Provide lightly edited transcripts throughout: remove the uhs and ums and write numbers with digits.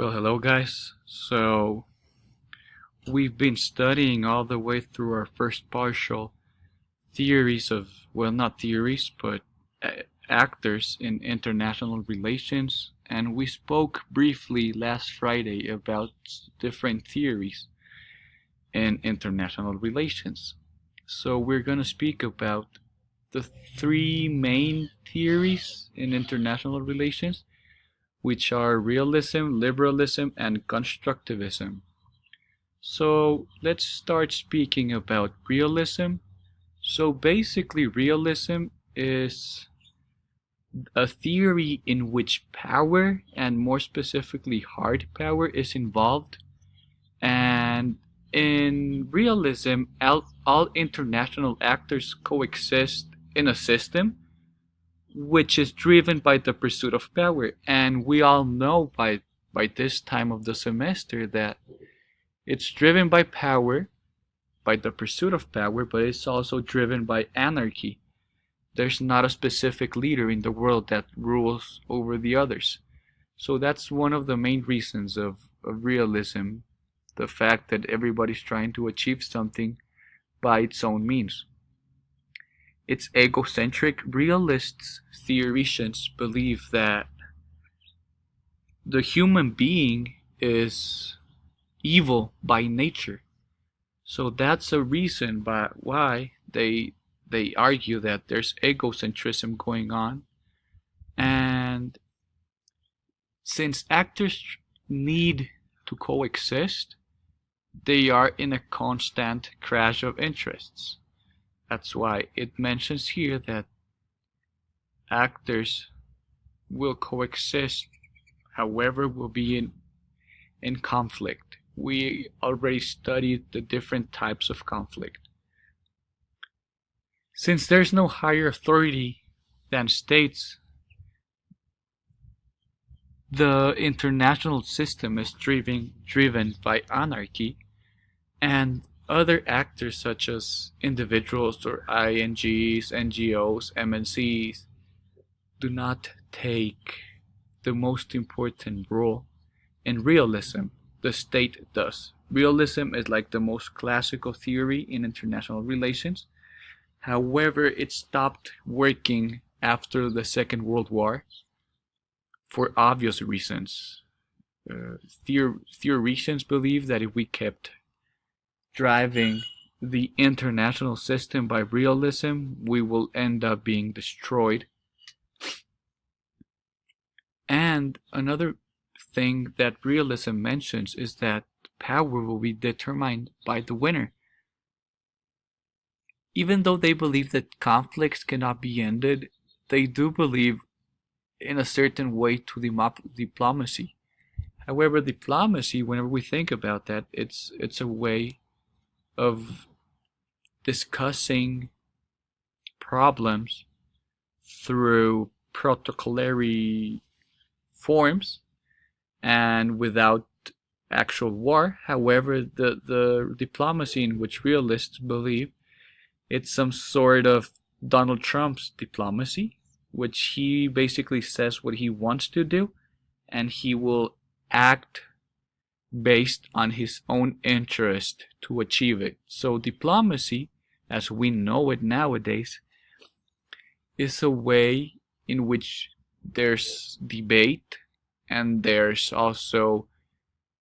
Well, hello guys. So, we've been studying all the way through our first partial theories of, well, not theories, but actors in international relations, and we spoke briefly last Friday about different theories in international relations. So, we're going to speak about the three main theories in international relations, which are realism, liberalism, and constructivism. So let's start speaking about realism. So basically, realism is a theory in which power, and more specifically hard power, is involved. And in realism, all international actors coexist in a system which is driven by the pursuit of power. And we all know by this time of the semester that it's driven by power, by the pursuit of power, but it's also driven by anarchy. There's not a specific leader in the world that rules over the others. So that's one of the main reasons of realism, the fact that everybody's trying to achieve something by its own means. It's egocentric. Realists, theoreticians, believe that the human being is evil by nature. So that's a reason why they argue that there's egocentrism going on. And since actors need to coexist, they are in a constant clash of interests. That's why it mentions here that actors will coexist, however, will be in conflict. We already studied the different types of conflict. Since there's no higher authority than states, the international system is driven by anarchy, and other actors such as individuals or INGs, NGOs, MNCs do not take the most important role in realism. The state does. Realism is like the most classical theory in international relations. However, it stopped working after the Second World War for obvious reasons. Theoreticians believe that if we kept driving the international system by realism, we will end up being destroyed. And another thing that realism mentions is that power will be determined by the winner. Even though they believe that conflicts cannot be ended, they do believe in a certain way to diplomacy. However, diplomacy, whenever we think about that, it's a way of discussing problems through protocolary forms and without actual war. However, the diplomacy in which realists believe, it's some sort of Donald Trump's diplomacy, which he basically says what he wants to do, and he will act based on his own interest to achieve it. So diplomacy, as we know it nowadays, is a way in which there's debate and there's also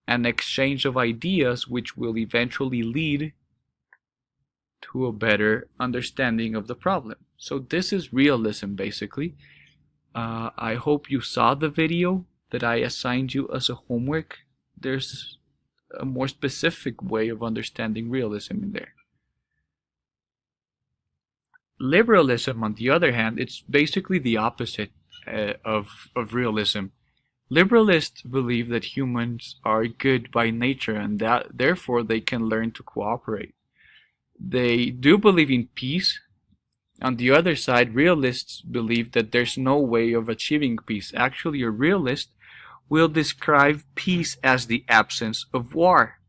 an exchange of ideas which will eventually lead to a better understanding of the problem. So this is realism basically. I hope you saw the video that I assigned you as a homework. There's a more specific way of understanding realism in there. Liberalism, on the other hand, it's basically the opposite of realism. Liberalists believe that humans are good by nature and that therefore they can learn to cooperate. They do believe in peace. On the other side, realists believe that there's no way of achieving peace. Actually, a realist will describe peace as the absence of war.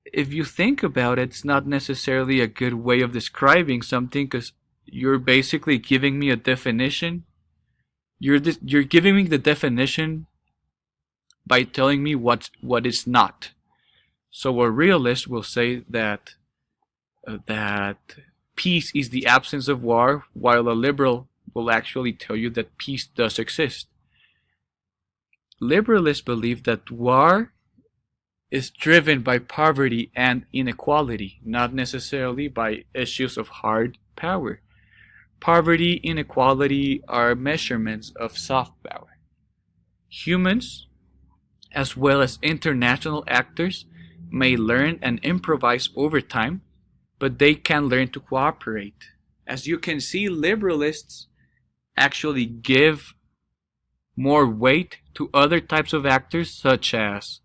If you think about it, it's not necessarily a good way of describing something, because you're basically giving me a definition. You're giving me the definition by telling me what it's not. So a realist will say that peace is the absence of war, while a liberal will actually tell you that peace does exist. Liberalists believe that war is driven by poverty and inequality, not necessarily by issues of hard power. Poverty, inequality are measurements of soft power. Humans, as well as international actors, may learn and improvise over time, but they can learn to cooperate. As you can see, liberalists actually give more weight to other types of actors, such as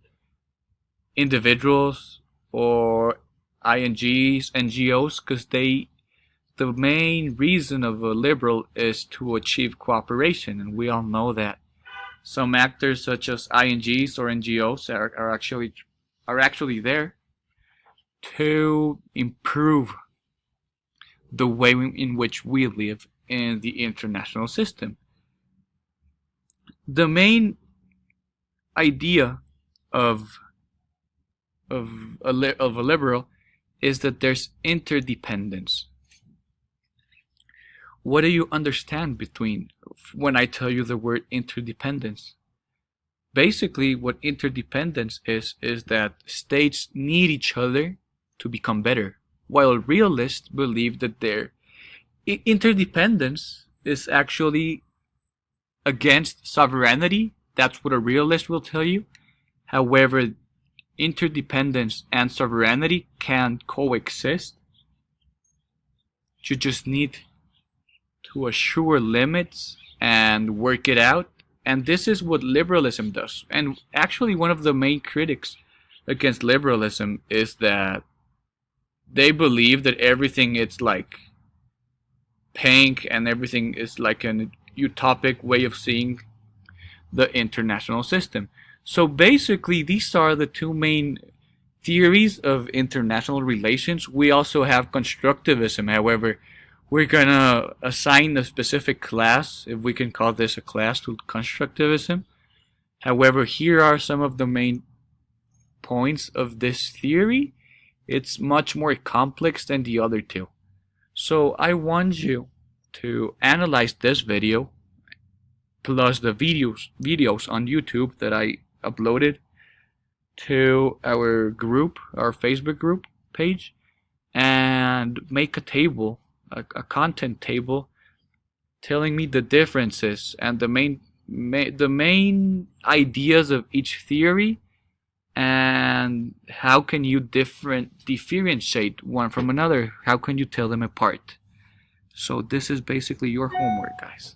individuals or INGs, NGOs, because the main reason of a liberal is to achieve cooperation, and we all know that some actors such as INGs or NGOs are actually there to improve the way in which we live in the international system. The main idea of a liberal is that there's interdependence. What do you understand when I tell you the word interdependence? Basically, what interdependence is that states need each other to become better, while realists believe that their interdependence is actually against sovereignty. That's what a realist will tell you. However, interdependence and sovereignty can coexist. You just need to assure limits and work it out. And this is what liberalism does. And actually, one of the main critics against liberalism is that they believe that everything is like pink and everything is like an utopic way of seeing the international system. So basically, these are the two main theories of international relations. We also have constructivism. However, we're gonna assign a specific class, if we can call this a class, to constructivism. However, here are some of the main points of this theory. It's much more complex than the other two. So I want you to analyze this video plus the videos on YouTube that I uploaded to our group, our Facebook group page, and make a table, a content table, telling me the differences and the main ideas of each theory, and how can you differentiate one from another? How can you tell them apart? So this is basically your homework, guys.